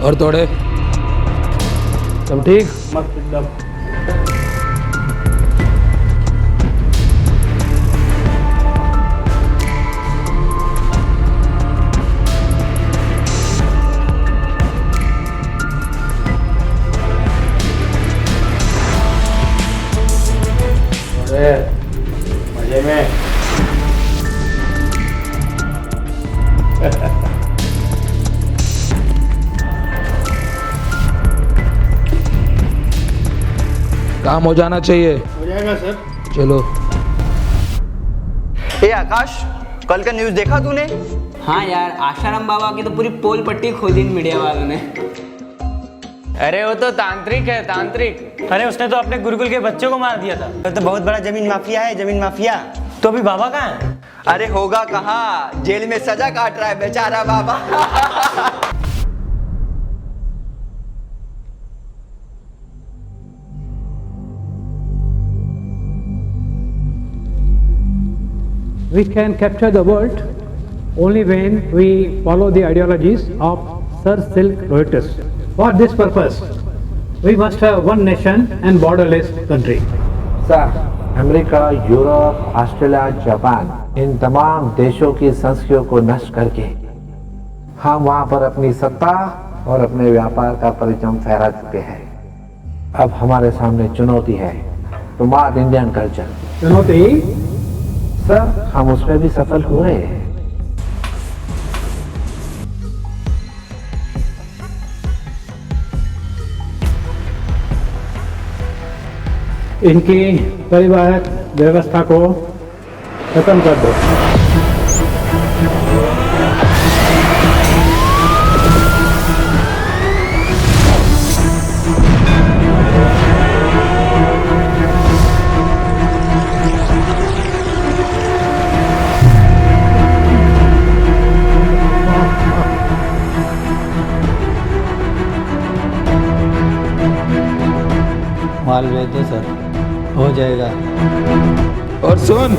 और थोड़े सब ठीक। मस्त एकदम। मजे में। काम हो जाना चाहिए। हो जाएगा सर। चलो। ए आकाश, कल का न्यूज़ देखा तूने? हाँ यार, आशाराम बाबा की तो पूरी पोल पट्टी खोल दी मीडिया वालों ने। अरे वो तो तांत्रिक है, तांत्रिक। अरे उसने तो अपने गुरुकुल के बच्चों को मार दिया था। तो बहुत बड़ा जमीन माफिया है, जमीन माफिया। तो अभी बाबा कहाँ है? अरे होगा कहाँ, जेल में सजा काट रहा है बेचारा बाबा। We can capture the world only when we follow the ideologies of Sir Silk Lotus. For this purpose, we must have one nation and borderless country. Sir, America, Europe, Australia, Japan, इन तमाम देशों की संस्कृतियों को नष्ट करके हम वहाँ पर अपनी सत्ता और अपने व्यापार का परचम फहरा चुके हैं। अब हमारे सामने चुनौती है, स्मार्ट इंडियन कल्चर। चुनौती? सर, हम उसमें भी सफल हुए हैं। इनकी परिवारक व्यवस्था को खत्म कर दो। माल भेज दो सर, हो जाएगा। और सुन।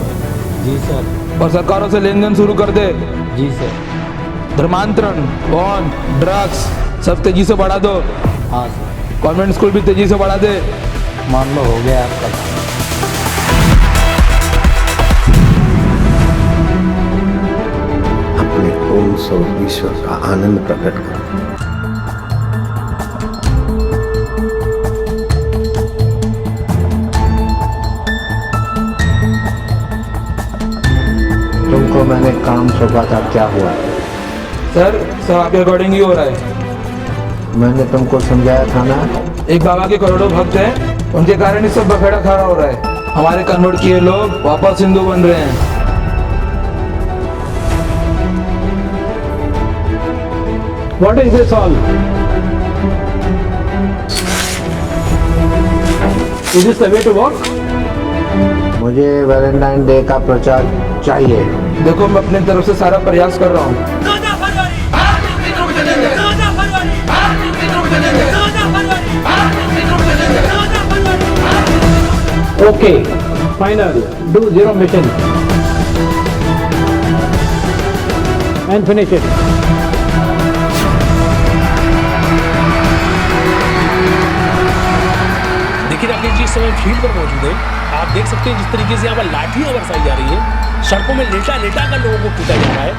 जी सर। और सरकारों से लेन देन शुरू कर दे। जी सर। धर्मांतरण, बॉन्ड, ड्रग्स सब तेजी से बढ़ा दो। हाँ सर। कॉन्वेंट स्कूल भी तेजी से बढ़ा दे। मान लो हो गया आपका। अपने ओम स्वरूप ईश्वर का आनंद प्रकट करो। तुमको मैंने काम सौंपा था, क्या हुआ? सर, सब आपके अकॉर्डिंग ही हो रहा है। मैंने तुमको समझाया था ना। एक बाबा के करोड़ों भक्त हैं, उनके कारण ही सब बखेड़ा खड़ा हो रहा है। हमारे कन्वर्ट किए लोग वापस हिंदू बन रहे हैं। What is this all? Is this the way to walk? मुझे वैलेंटाइन डे का प्रचार चाहिए। देखो, मैं अपनी तरफ से सारा प्रयास कर रहा हूँ। Okay, final. Do zero mission and finish it. देखिए राकेश जी, इस समय फील्ड पर मौजूद है। आप देख सकते हैं जिस तरीके से यहाँ पर लाठियां बरसाई जा रही है, सड़कों में लेटा लेटा कर लोगों को पीटा जा रहा है,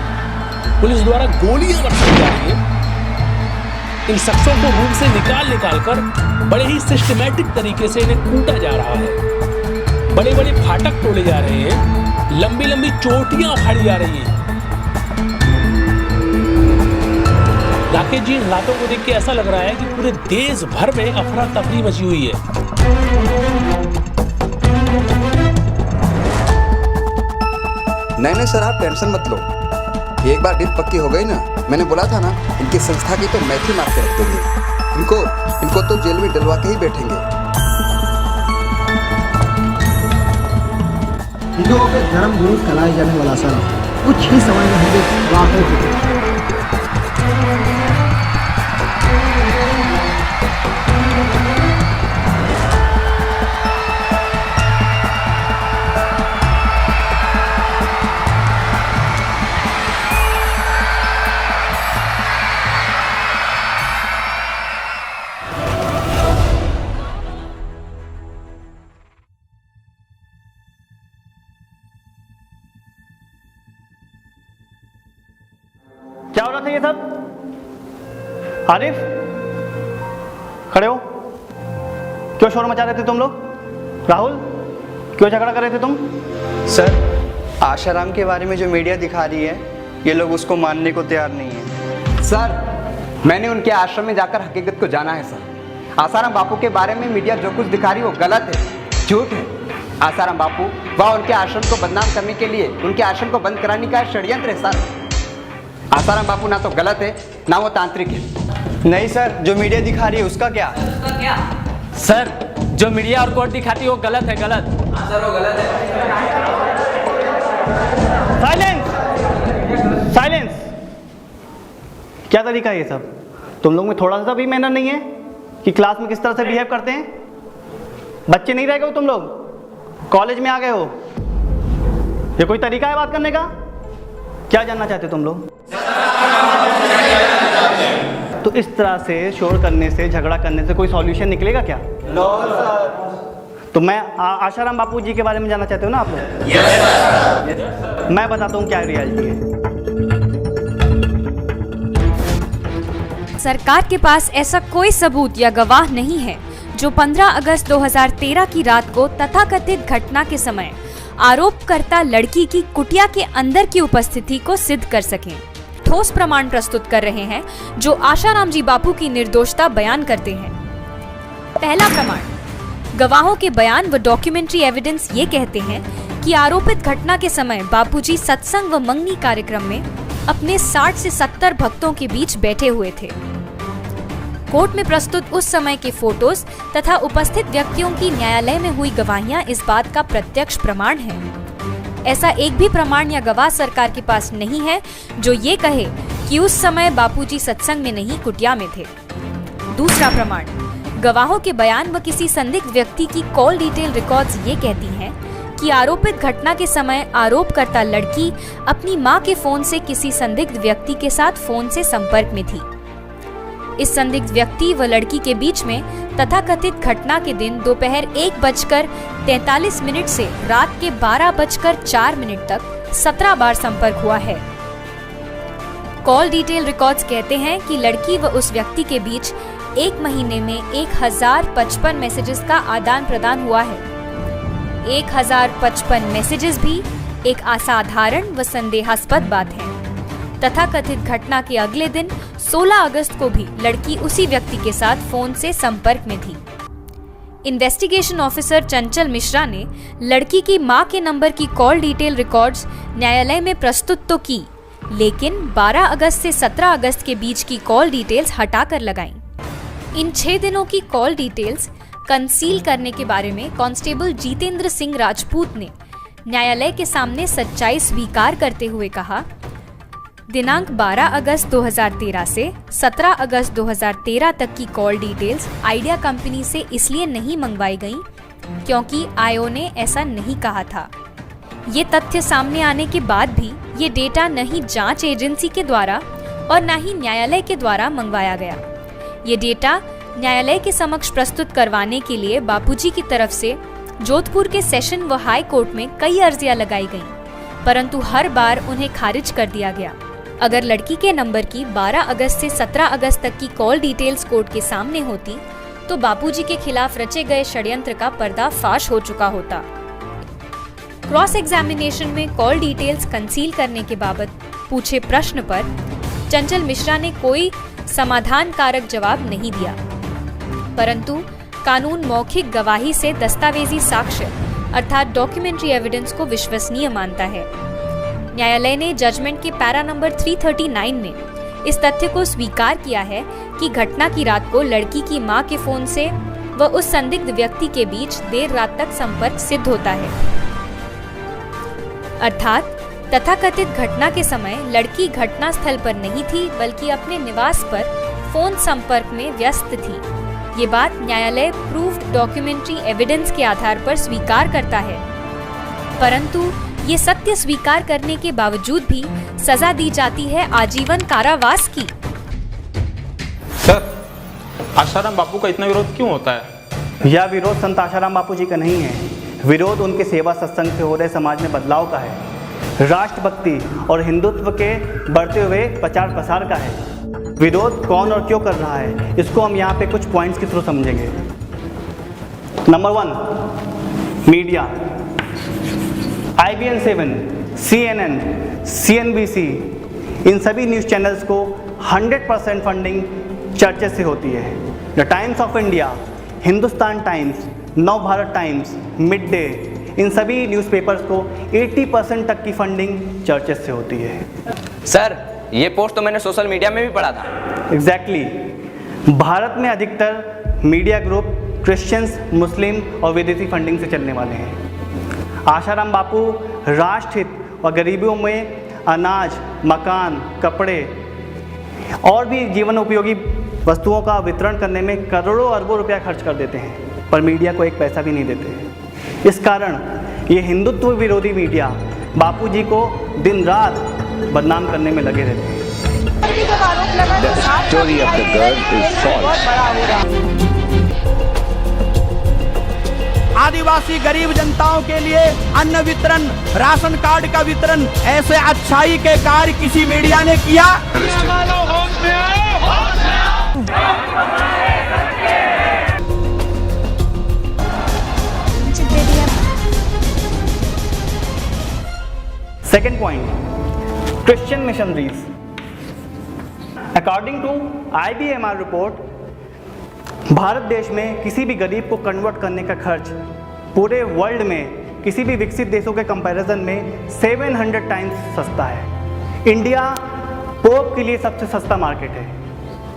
पुलिस द्वारा गोलियां बरसाई जा रही है। इन शख्सों को रूम से निकाल कर बड़े ही सिस्टमैटिक तरीके से इन्हें कूटा जा रहा है। बड़े बड़े फाटक तोड़े जा रहे हैं, लंबी लंबी चोटियां उखाड़ी जा रही हैं। राकेश जी, इन हालातों को देख के ऐसा लग रहा है कि पूरे देश भर में अफरा तफरी मची हुई है। नहीं सर, आप टेंशन मत लो। एक बार डील पक्की हो गई ना, मैंने बोला था ना, इनकी संस्था की तो मैथी मार के रख देंगे। इनको तो जेल में डलवा के ही बैठेंगे। हिंदुओं के धर्म गुरु कहलाए जाने वाला सर कुछ ही समय में होंगे रातों की। क्या हो रहा था ये सब? आरिफ, खड़े हो। क्यों शोर मचा रहे थे तुम लोग? राहुल, क्यों झगड़ा कर रहे थे तुम? सर, आशाराम के बारे में जो मीडिया दिखा रही है, ये लोग उसको मानने को तैयार नहीं है। सर, मैंने उनके आश्रम में जाकर हकीकत को जाना है सर। आसाराम बापू के बारे में मीडिया जो कुछ दिखा रही है वो गलत है, झूठ है। आसाराम बापू वह उनके आश्रम को बदनाम करने के लिए उनके आश्रम को बंद कराने का षड्यंत्र है सर। आसाराम बापू ना तो गलत है ना वो तांत्रिक है। नहीं सर, जो मीडिया दिखा रही है उसका क्या? सर, जो मीडिया और कोर्ट दिखाती है वो गलत है, गलत। सर वो गलत है। Silence, silence. क्या तरीका है ये सब? तुम लोग में थोड़ा सा भी मैनर नहीं है कि क्लास में किस तरह से बिहेव करते हैं? बच्चे नहीं रह गए हो तुम लोग, कॉलेज में आ गए हो। ये कोई तरीका है बात करने का? क्या जानना चाहते हो तुम लोग? तो इस तरह से शोर करने से, झगड़ा करने से कोई सॉल्यूशन निकलेगा क्या? No sir. तो मैं आशाराम बापू जी के बारे में जानना चाहते हो ना आप लोग? मैं बताता हूँ क्या रियलिटी है। सरकार के पास ऐसा कोई सबूत या गवाह नहीं है जो 15 अगस्त 2013 की रात को तथाकथित घटना के समय आरोपकर्ता लड़की की कुटिया के अंदर की उपस्थिति को सिद्ध कर सकें। ठोस प्रमाण प्रस्तुत कर रहे हैं जो आशाराम जी बापू की निर्दोषता बयान करते हैं। पहला प्रमाण, गवाहों के बयान व डॉक्यूमेंट्री एविडेंस ये कहते हैं कि आरोपित घटना के समय बापूजी सत्संग व मंगनी कार्यक्रम में अपने 60 से 70 भक्तों के बीच बैठे हुए थे। कोर्ट में प्रस्तुत उस समय के फोटोज तथा उपस्थित व्यक्तियों की न्यायालय में हुई गवाहियां इस बात का प्रत्यक्ष प्रमाण है। ऐसा एक भी प्रमाण या गवाह सरकार के पास नहीं है जो ये कहे कि उस समय बापूजी सत्संग में नहीं कुटिया में थे। दूसरा प्रमाण, गवाहों के बयान व किसी संदिग्ध व्यक्ति की कॉल डिटेल रिकॉर्ड्स ये कहती हैं कि आरोपित घटना के समय आरोपकर्ता लड़की अपनी मां के फोन से किसी संदिग्ध व्यक्ति के साथ फोन से संपर्क में थी। इस संदिग्ध व्यक्ति व लड़की के बीच में तथाकथित घटना के दिन दोपहर 1:43 से रात के 12:04 तक 17 बार संपर्क हुआ है। कॉल डिटेल रिकॉर्ड्स कहते हैं कि लड़की व उस व्यक्ति के बीच एक महीने में 1055 मैसेजेस का आदान प्रदान हुआ है। 1055 मैसेजेस भी एक असाधारण व संदेहास्पद बात है। तथाकथित घटना के अगले दिन 16 अगस्त को भी लड़की उसी व्यक्ति के साथ फोन से संपर्क में थी। इन्वेस्टिगेशन ऑफिसर चंचल मिश्रा ने लड़की की मां के नंबर की कॉल डिटेल रिकॉर्ड्स न्यायालय में प्रस्तुत तो की, लेकिन 12 अगस्त से 17 अगस्त के बीच की कॉल डिटेल्स हटाकर लगाईं। इन 6 दिनों की कॉल डिटेल्स कंसील करने के बारे में कांस्टेबल जितेंद्र सिंह राजपूत ने न्यायालय के सामने सच्चाई स्वीकार करते हुए कहा, दिनांक 12 अगस्त 2013 से 17 अगस्त 2013 तक की कॉल डिटेल्स आइडिया कंपनी से इसलिए नहीं मंगवाई गईं क्योंकि आईओ ने ऐसा नहीं कहा था। ये तथ्य सामने आने के बाद भी ये डेटा न ही जांच एजेंसी के द्वारा और न ही न्यायालय के द्वारा मंगवाया गया। ये डेटा न्यायालय के समक्ष प्रस्तुत करवाने के लिए बापूजी की तरफ से जोधपुर के सेशन व हाई कोर्ट में कई अर्जियां लगाई गईं, परंतु हर बार उन्हें खारिज कर दिया गया। अगर लड़की के नंबर की 12 अगस्त से 17 अगस्त तक की कॉल डिटेल्स कोर्ट के सामने होती तो बापूजी के खिलाफ रचे गए षड्यंत्र का पर्दाफाश हो चुका होता। क्रॉस एग्जामिनेशन में कॉल डिटेल्स कंसील करने के बाबत पूछे प्रश्न पर चंचल मिश्रा ने कोई समाधान कारक जवाब नहीं दिया, परंतु कानून मौखिक गवाही से दस्तावेजी साक्ष्य अर्थात डॉक्यूमेंट्री एविडेंस को विश्वसनीय मानता है। न्यायालय ने जजमेंट के पैरा नंबर 339 में इस तथ्य को स्वीकार किया है कि घटना की रात को लड़की की मां के फोन से व उस संदिग्ध व्यक्ति के बीच देर रात तक संपर्क सिद्ध होता है, अर्थात तथाकथित घटना के समय लड़की घटना स्थल पर नहीं थी बल्कि अपने निवास पर फोन संपर्क में व्यस्त थी। ये बात न्यायालय प्रूफ्ड डॉक्यूमेंट्री एविडेंस के आधार पर स्वीकार करता है, परंतु ये सत्य स्वीकार करने के बावजूद भी सजा दी जाती है आजीवन कारावास की। सर, आशाराम बापू का इतना विरोध क्यों होता है? यह विरोध संत आशाराम बापू जी का नहीं है, विरोध उनके सेवा सत्संग से हो रहे समाज में बदलाव का है। राष्ट्रभक्ति और हिंदुत्व के बढ़ते हुए प्रचार प्रसार का है। विरोध कौन और क्यों कर रहा है, इसको हम यहाँ पे कुछ पॉइंट्स के थ्रू समझेंगे। Number 1, media. IBN7, CNN, CNBC, इन सभी न्यूज़ चैनल्स को 100% फंडिंग चर्चेस से होती है। The times of India, Hindustan times, नव भारत टाइम्स, मिड डे, इन सभी न्यूज़पेपर्स को 80% तक की फंडिंग चर्चेस से होती है। सर, ये पोस्ट तो मैंने सोशल मीडिया में भी पढ़ा था। एग्जैक्टली। भारत में अधिकतर मीडिया ग्रुप क्रिश्चियंस, मुस्लिम और विदेशी फंडिंग से चलने वाले हैं। आशाराम बापू राष्ट्र हित और गरीबों में अनाज, मकान, कपड़े और भी जीवन उपयोगी वस्तुओं का वितरण करने में करोड़ों अरबों रुपया खर्च कर देते हैं, पर मीडिया को एक पैसा भी नहीं देते हैं। इस कारण ये हिंदुत्व विरोधी मीडिया बापू जी को दिन रात बदनाम करने में लगे रहते हैं। आदिवासी गरीब जनताओं के लिए अन्न वितरण, राशन कार्ड का वितरण, ऐसे अच्छाई के कार्य किसी मीडिया ने किया? Second point, Christian missionaries. According to IBMR report, Bharat देश में किसी भी गरीब को कन्वर्ट करने का खर्च पूरे वर्ल्ड में किसी भी विकसित देशों के कंपैरिजन में 700 टाइम्स सस्ता है। इंडिया पोप के लिए सबसे सस्ता मार्केट है,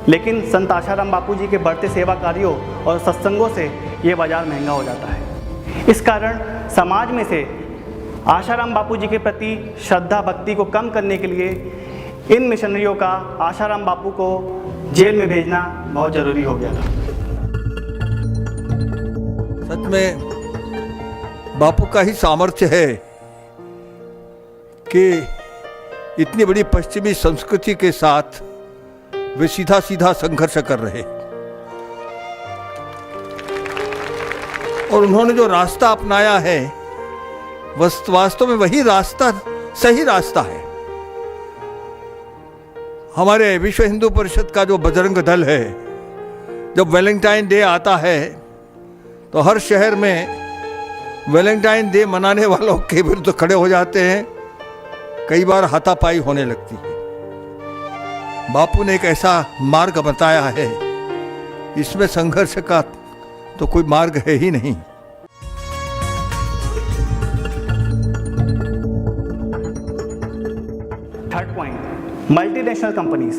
लेकिन संत आशाराम बापू जी के बढ़ते सेवा कार्यों और सत्संगों से ये बाजार महंगा हो जाता है। इस कारण समाज में से आशाराम बापू जी के प्रति श्रद्धा भक्ति को कम करने के लिए इन मिशनरियों का आशाराम बापू को जेल में भेजना बहुत ज़रूरी हो गया था। सच में बापू का ही सामर्थ्य है कि इतनी बड़ी पश्चिमी संस्कृति के साथ वे सीधा सीधा संघर्ष कर रहे, और उन्होंने जो रास्ता अपनाया है वास्तव में वही रास्ता सही रास्ता है। हमारे विश्व हिंदू परिषद का जो बजरंग दल है, जब वैलेंटाइन डे आता है तो हर शहर में वैलेंटाइन डे मनाने वालों के विरुद्ध खड़े हो जाते हैं। कई बार हाथापाई होने लगती है। बापू ने एक ऐसा मार्ग बताया है, इसमें संघर्ष का तो कोई मार्ग है ही नहीं। Third point, multinational companies.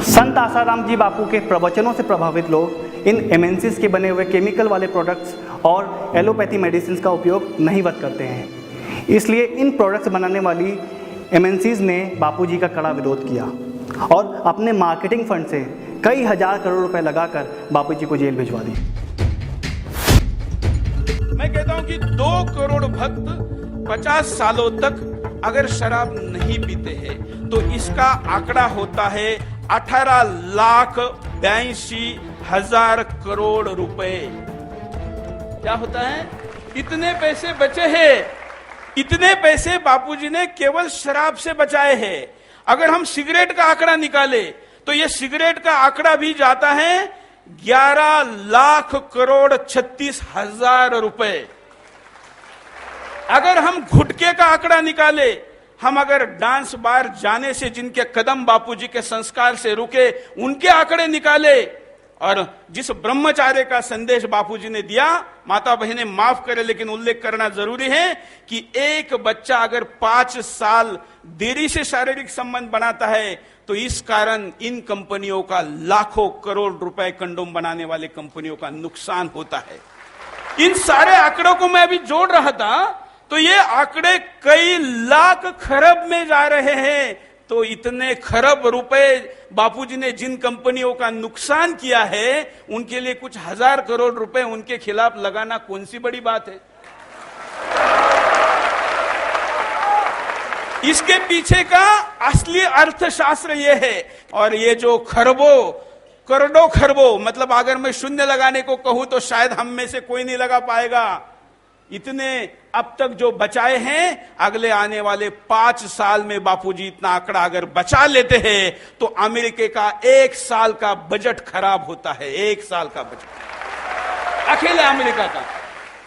संत आसाराम जी बापू के प्रवचनों से प्रभावित लोग इन MNCs के बने हुए केमिकल वाले प्रोडक्ट्स और एलोपैथी मेडिसिन का उपयोग नहीं वत करते हैं। इसलिए इन प्रोडक्ट्स बनाने वाली MNCs ने बापू जी का कड़ा विरोध किया और अपने मार्केटिंग फंड से कई हजार करोड़ रुपए लगाकर बापू जी को जेल भिजवा दी। मैं कहता हूं कि 2 करोड़ भक्त 50 सालों तक अगर शराब नहीं पीते हैं तो इसका आंकड़ा होता है 18,82,000 करोड़ रुपए। क्या होता है? इतने पैसे बचे हैं। इतने पैसे बापूजी ने केवल शराब से बचाए हैं। अगर हम सिगरेट का आंकड़ा निकाले तो यह सिगरेट का आंकड़ा भी जाता है 11,36,36,000 रुपए। अगर हम गुटखे का आंकड़ा निकाले, हम अगर डांस बार जाने से जिनके कदम बापूजी के संस्कार से रुके उनके आंकड़े निकाले, और जिस ब्रह्मचार्य का संदेश बापूजी ने दिया, माता बहनें माफ करें लेकिन उल्लेख करना जरूरी है कि एक बच्चा अगर 5 साल देरी से शारीरिक संबंध बनाता है तो इस कारण इन कंपनियों का लाखों करोड़ रुपए कंडोम बनाने वाले कंपनियों का नुकसान होता है। इन सारे आंकड़ों को मैं अभी जोड़ रहा था तो ये आंकड़े कई लाख खरब में जा रहे हैं। तो इतने खरब रुपए बापूजी ने जिन कंपनियों का नुकसान किया है उनके लिए कुछ हजार करोड़ रुपए उनके खिलाफ लगाना कौन सी बड़ी बात है? इसके पीछे का असली अर्थशास्त्र ये है। और ये जो खरबों करोड़ों खरबों, मतलब अगर मैं शून्य लगाने को कहूं तो शायद हम में से कोई नहीं लगा पाएगा। इतने अब तक जो बचाए हैं, अगले आने वाले 5 साल में बापूजी इतना आंकड़ा अगर बचा लेते हैं तो अमेरिका का 1 साल का बजट खराब होता है। 1 साल का बजट अकेले अमेरिका का।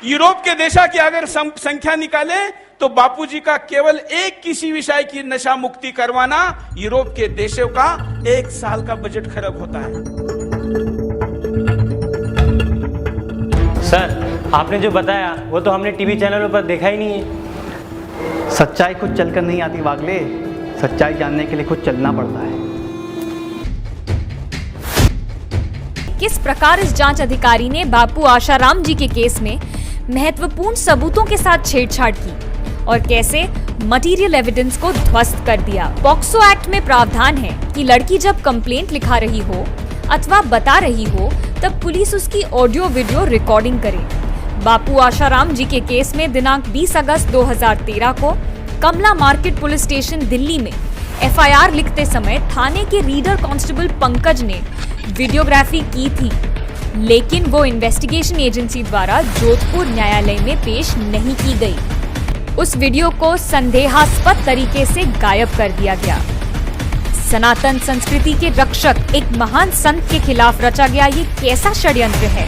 यूरोप के देशों की अगर संख्या निकाले तो बापूजी का केवल एक किसी विषय की नशा मुक्ति करवाना यूरोप के देशों का 1 साल का बजट खराब होता है। सर, आपने जो बताया वो तो हमने टीवी चैनलों पर देखा ही नहीं है। सच्चाई खुद चलकर नहीं आती वागले, सच्चाई जानने के लिए खुद चलना पड़ता है। किस प्रकार इस जांच अधिकारी ने बापू आशाराम जी के केस में महत्वपूर्ण सबूतों के साथ छेड़छाड़ की और कैसे मटेरियल एविडेंस को ध्वस्त कर दिया। पॉक्सो एक्ट में प्रावधान है कि लड़की जब कंप्लेंट लिखा रही हो अथवा बता रही हो तब पुलिस उसकी ऑडियो वीडियो रिकॉर्डिंग करे। बापू आशाराम जी के केस में दिनांक 20 अगस्त 2013 को कमला मार्केट पुलिस स्टेशन दिल्ली में एफआईआर लिखते समय थाने के रीडर कांस्टेबल पंकज ने वीडियोग्राफी की थी, लेकिन वो इन्वेस्टिगेशन एजेंसी द्वारा जोधपुर न्यायालय में पेश नहीं की गई। उस वीडियो को संदेहास्पद तरीके से गायब कर दिया गया। सनातन संस्कृति के रक्षक एक महान संत के खिलाफ रचा गया ये कैसा षड्यंत्र है।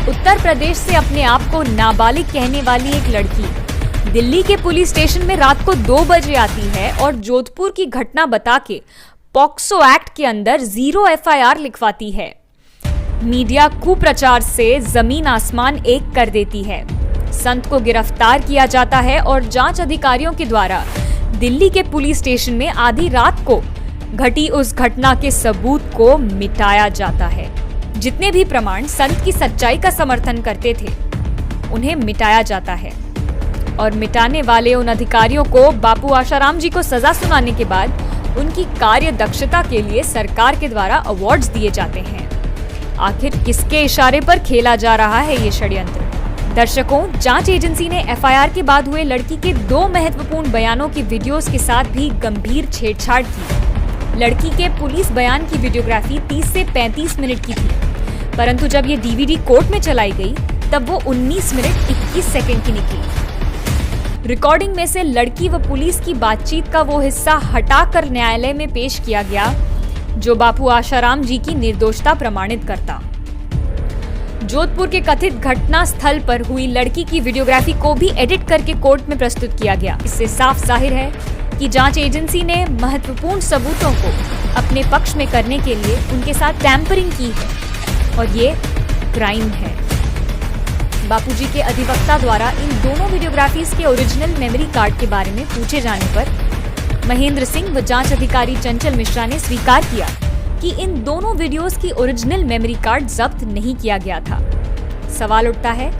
उत्तर प्रदेश से अपने आप को नाबालिग कहने वाली एक लड़की दिल्ली के पुलिस स्टेशन में रात को 2 बजे आती है और जोधपुर की घटना बता के पॉक्सो एक्ट के अंदर 0 एफआईआर लिखवाती है। मीडिया कुप्रचार से जमीन आसमान एक कर देती है। संत को गिरफ्तार किया जाता है और जांच अधिकारियों के द्वारा दिल्ली के पुलिस स्टेशन में आधी रात को घटी उस घटना के सबूत को मिटाया जाता है। जितने भी प्रमाण संत की सच्चाई का समर्थन करते थे उन्हें मिटाया जाता है और मिटाने वाले उन अधिकारियों को बापू आशाराम जी को सजा सुनाने के बाद उनकी कार्य दक्षता के लिए सरकार के द्वारा अवार्ड्स दिए जाते हैं। आखिर किसके इशारे पर खेला जा रहा है ये षड्यंत्र? दर्शकों, जांच एजेंसी ने एफआईआर के बाद हुए लड़की के 2 महत्वपूर्ण बयानों की वीडियोस के साथ भी गंभीर छेड़छाड़ की। लड़की के पुलिस बयान की वीडियोग्राफी 30 से 35 मिनट की थी, परंतु जब ये डीवीडी कोर्ट में चलाई गई तब वो 19 मिनट 21 सेकंड की निकली। रिकॉर्डिंग में से लड़की व पुलिस की बातचीत का वो हिस्सा हटाकर न्यायालय में पेश किया गया जो बापू आशाराम जी की निर्दोषता प्रमाणित करता। जोधपुर के कथित घटना स्थल पर हुई लड़की की वीडियोग्राफी को भी एडिट करके कोर्ट में प्रस्तुत किया गया। इससे साफ जाहिर है कि जांच एजेंसी ने महत्वपूर्ण सबूतों को अपने पक्ष में करने के लिए उनके साथ टैंपरिंग की है और ये क्राइम है। बापूजी के अधिवक्ता द्वारा इन दोनों वीडियोग्राफीज के ओरिजिनल मेमोरी कार्ड के बारे में पूछे जाने पर महेंद्र सिंह व जांच अधिकारी चंचल मिश्रा ने स्वीकार किया कि इन दोनों वीडियोस की ओरिजिनल मेमोरी कार्ड जब्त नहीं किया गया था। सवाल उठता है,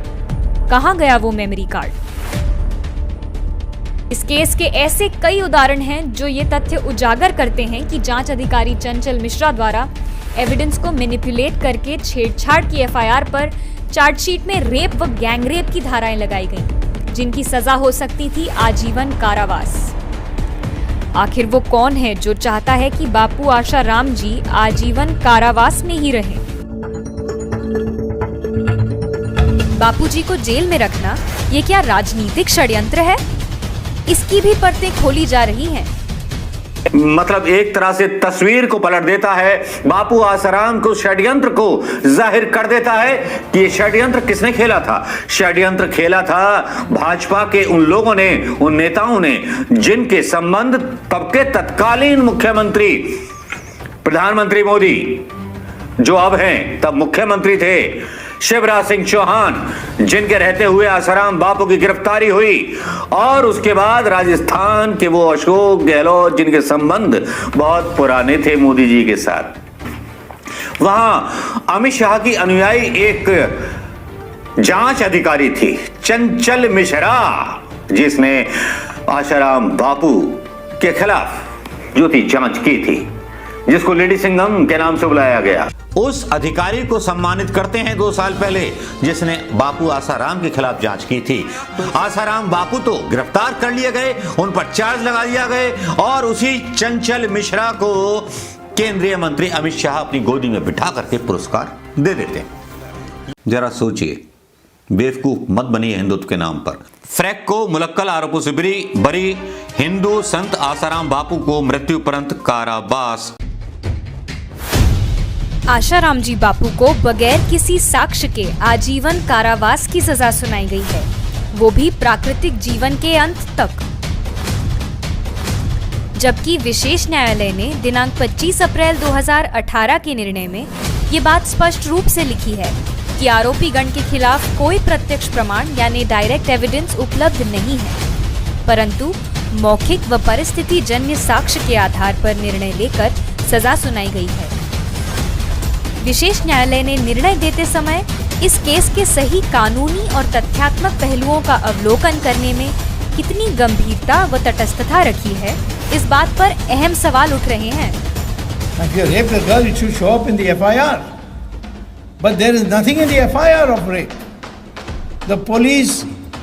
कहां गया वो मेमोरी कार्ड? इस केस के ऐसे कई उदाहरण हैं जो ये तथ्य उजागर करते हैं कि जांच अधिकारी चंचल मिश्रा द्वारा एविडेंस को मैनिपुलेट करके छेड़छाड़ की एफआईआर पर चार्जशीट में रेप व गैंगरेप की धाराएं लगाई गईं, जिनकी सजा हो सकती थी आजीवन कारावास। आखिर वो कौन है जो चाहता है कि बापू आशाराम जी आजीवन कारावास में ही रहें? बापूजी को जेल में रखना ये क्या राजनीतिक षड्यंत्र है? इसकी भी परतें खोली जा रही हैं। मतलब एक तरह से तस्वीर को पलट देता है, बापू आसाराम को षड्यंत्र को जाहिर कर देता है कि ये षड्यंत्र किसने खेला था। षड्यंत्र खेला था भाजपा के उन लोगों ने, उन नेताओं ने जिनके संबंध तब के तत्कालीन मुख्यमंत्री प्रधानमंत्री मोदी, जो अब हैं तब मुख्यमंत्री थे, शिवराज सिंह चौहान, जिनके रहते हुए आसाराम बापू की गिरफ्तारी हुई, और उसके बाद राजस्थान के वो अशोक गहलोत, जिनके संबंध बहुत पुराने थे मोदी जी के साथ। वहां अमित शाह की अनुयायी एक जांच अधिकारी थी चंचल मिश्रा, जिसने आसाराम बापू के खिलाफ जो थी जांच की थी, जिसको लेडी सिंघम के नाम से बुलाया गया। उस अधिकारी को सम्मानित करते हैं 2 साल पहले, जिसने बापू आसाराम के खिलाफ जांच की थी। आसाराम बापू तो गिरफ्तार कर लिए गए, उन पर चार्ज लगा दिया गए, और उसी चंचल मिश्रा को केंद्रीय मंत्री अमित शाह अपनी गोदी में बिठा करके पुरस्कार दे देते हैं। जरा सोचिए, बेवकूफ मत बनिए हिंदुत्व के नाम पर। फ्रैक को मुलक्कल आरोपों से बरी हिंदू संत आसाराम बापू को मृत्युपरंत कारावास। आशाराम जी बापू को बगैर किसी साक्ष्य के आजीवन कारावास की सजा सुनाई गई है, वो भी प्राकृतिक जीवन के अंत तक। जबकि विशेष न्यायालय ने दिनांक 25 अप्रैल 2018 के निर्णय में ये बात स्पष्ट रूप से लिखी है कि आरोपी गण के खिलाफ कोई प्रत्यक्ष प्रमाण यानी डायरेक्ट एविडेंस उपलब्ध नहीं है, परंतु मौखिक व परिस्थिति जन्य साक्ष्य के आधार पर निर्णय लेकर सजा सुनाई गई है। विशेष न्यायालय ने निर्णय देते समय इस केस के सही कानूनी और तथ्यात्मक पहलुओं का अवलोकन करने में कितनी गंभीरता व तटस्थता रखी है, इस बात पर अहम सवाल उठ रहे हैं। If you raped a girl, it should show up in the FIR. But there is nothing in the FIR of rape. The police,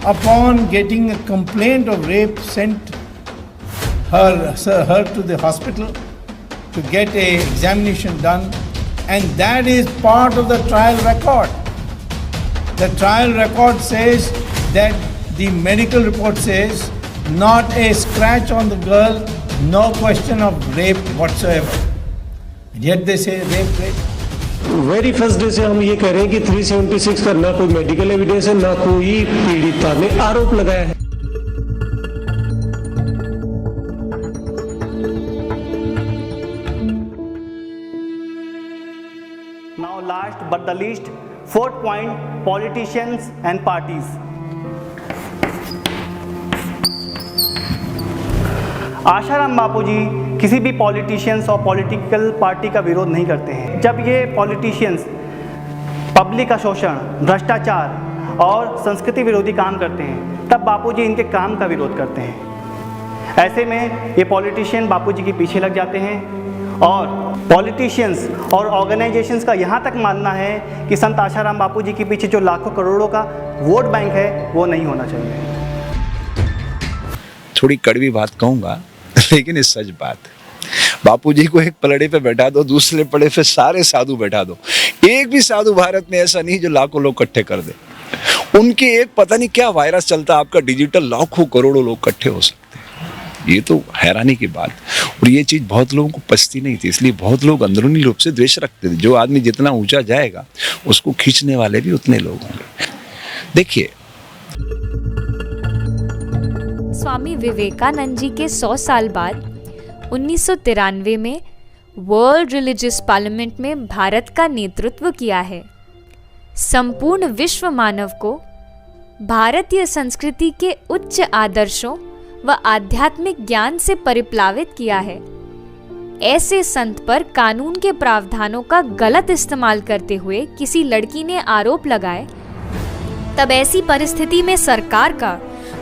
upon getting a complaint of rape, sent her to the hospital to get an examination done, and that is part of the trial record. The trial record says that the medical report says not a scratch on the girl, no question of rape whatsoever. Yet they say rape. Very first day से हम ये कह रहे हैं कि 376 का ना कोई मेडिकल एविडेंस है, ना कोई पीड़िता ने आरोप लगाया है। Now last but the least, fourth point, politicians and parties. Asaram बापू जी किसी भी पॉलिटिशियंस और पॉलिटिकल पार्टी का विरोध नहीं करते हैं। जब ये पॉलिटिशियंस पब्लिक का शोषण, भ्रष्टाचार और संस्कृति विरोधी काम करते हैं, तब बापू जी इनके काम का विरोध करते हैं। ऐसे में ये पॉलिटिशियन बापू जी के पीछे लग जाते हैं और पॉलिटिशियंस और ऑर्गेनाइजेशंस का यहाँ तक मानना है कि संत आशाराम बापू जी के पीछे जो लाखों करोड़ों का वोट बैंक है वो नहीं होना चाहिए। थोड़ी कड़वी बात कहूँगा लेकिन ये सच बात है। बापूजी को एक पलड़े पे बैठा दो, दूसरे पलड़े पे सारे साधु बैठा दो, एक भी साधु भारत में ऐसा नहीं जो लाखों लोग इकट्ठे कर दे। उनके एक पता नहीं क्या वायरस चलता, आपका डिजिटल लाखों करोड़ों लोग इकट्ठे हो सकते हैं। ये तो हैरानी की बात। और ये चीज बहुत लोगों को पचती नहीं थी, इसलिए बहुत लोग अंदरूनी रूप से द्वेष रखते थे। जो आदमी जितना ऊंचा जाएगा उसको खींचने वाले भी उतने लोग होंगे। देखिए, स्वामी विवेकानंद जी के 100 साल बाद 1993 में वर्ल्ड रिलीजियस पार्लियामेंट में भारत का नेतृत्व किया है। संपूर्ण विश्व मानव को भारतीय संस्कृति के उच्च आदर्शों व आध्यात्मिक ज्ञान से परिप्लावित किया है। ऐसे संत पर कानून के प्रावधानों का गलत इस्तेमाल करते हुए किसी लड़की ने आरोप लगाए, तब ऐसी परिस्थिति में सरकार का,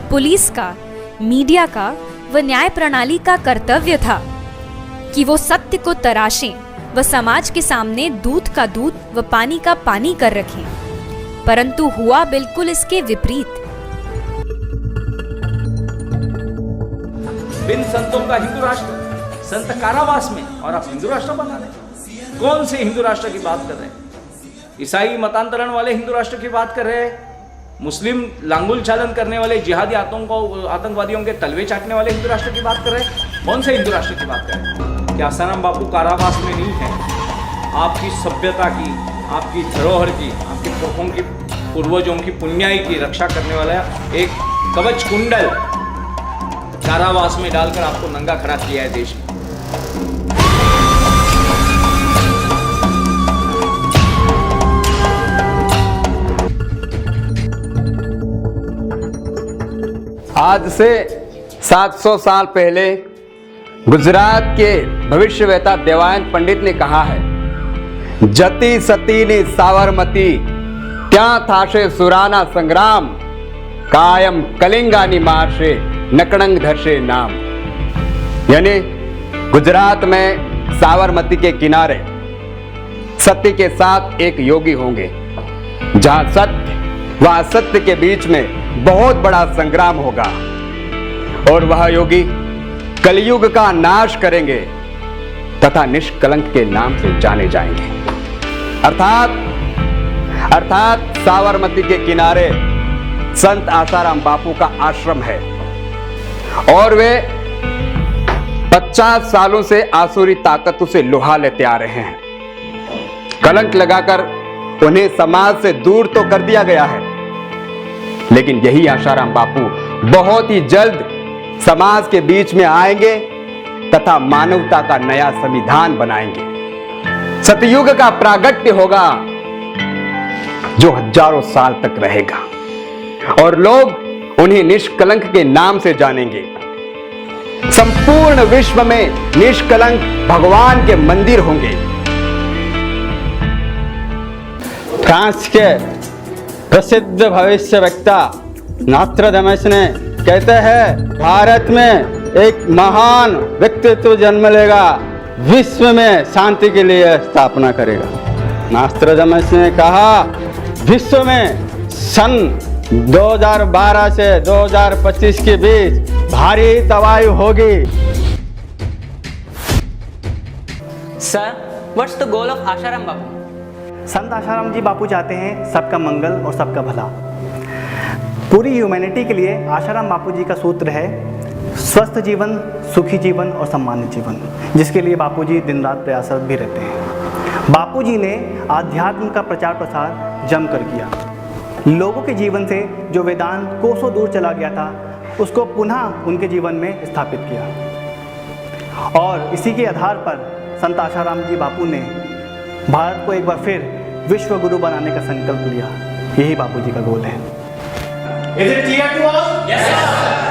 पुलिस का, मीडिया का व न्याय प्रणाली का कर्तव्य था कि वो सत्य को तराशें व समाज के सामने दूध का दूध व पानी का पानी कर रखें, परंतु हुआ बिल्कुल इसके विपरीत। बिन संतों का हिंदू राष्ट्र, संत कारावास में, और आप हिंदू राष्ट्र बना रहे। कौन से हिंदू राष्ट्र की बात कर रहे हैं? ईसाई मतांतरण वाले हिंदू राष्ट्र की बात कर रहे हैं? मुस्लिम लांगुल चालन करने वाले जिहादी आतंकवादियों के तलवे चाटने वाले हिंदू राष्ट्र की बात कर रहे हैं? कौन से हिंदू राष्ट्र की बात कर रहे हैं? क्या आसाराम बापू कारावास में नहीं है? आपकी सभ्यता की, आपकी धरोहर की, आपके पुरखों की, पूर्वजों की पुण्याई की रक्षा करने वाला एक कवच कुंडल कारावास में डालकर आपको नंगा खड़ा किया है देश में। आज से 700 साल पहले गुजरात के भविष्यवेता देवायन पंडित ने कहा है, जति सती ने साबरमती क्या थाशे सुराना संग्राम, कायम कलिंगानी मार्शे नकड़ंग धरशे नाम। यानी गुजरात में साबरमती के किनारे सत्य के साथ एक योगी होंगे, जहां सत्य व असत्य के बीच में बहुत बड़ा संग्राम होगा और वह योगी कलयुग का नाश करेंगे तथा निष्कलंक के नाम से जाने जाएंगे। अर्थात अर्थात साबरमती के किनारे संत आसाराम बापू का आश्रम है और वे 50 सालों से आसुरी ताकतों से लुहा लेते आ रहे हैं। कलंक लगाकर उन्हें समाज से दूर तो कर दिया गया है, लेकिन यही आसाराम बापू बहुत ही जल्द समाज के बीच में आएंगे तथा मानवता का नया संविधान बनाएंगे। सतयुग का प्रागट्य होगा जो हजारों साल तक रहेगा और लोग उन्हें निष्कलंक के नाम से जानेंगे। संपूर्ण विश्व में निष्कलंक भगवान के मंदिर होंगे। फ्रांस के प्रसिद्ध भविष्य वक्ता नॉस्ट्राडामस ने कहते हैं भारत में एक महान व्यक्तित्व जन्म लेगा, विश्व में शांति के लिए स्थापना करेगा। नॉस्ट्राडामस ने कहा विश्व में सन 2012 से 2025 के बीच भारी तबाही होगी। Sir, what's the goal of Asaram Bapu? संत आशाराम जी बापू चाहते हैं सबका मंगल और सबका भला। पूरी ह्यूमैनिटी के लिए आशाराम बापू जी का सूत्र है स्वस्थ जीवन, सुखी जीवन और सम्मानित जीवन, जिसके लिए बापू जी दिन रात प्रयासरत भी रहते हैं। बापू जी ने आध्यात्म का प्रचार प्रसार जमकर किया। लोगों के जीवन से जो वेदांत कोसों दूर चला गया था उसको पुनः उनके जीवन में स्थापित किया और इसी के आधार पर संत आशाराम जी बापू ने भारत को एक बार फिर विश्व गुरु बनाने का संकल्प लिया। यही बापू जी का गोल है। Is it clear to all? Yes, sir.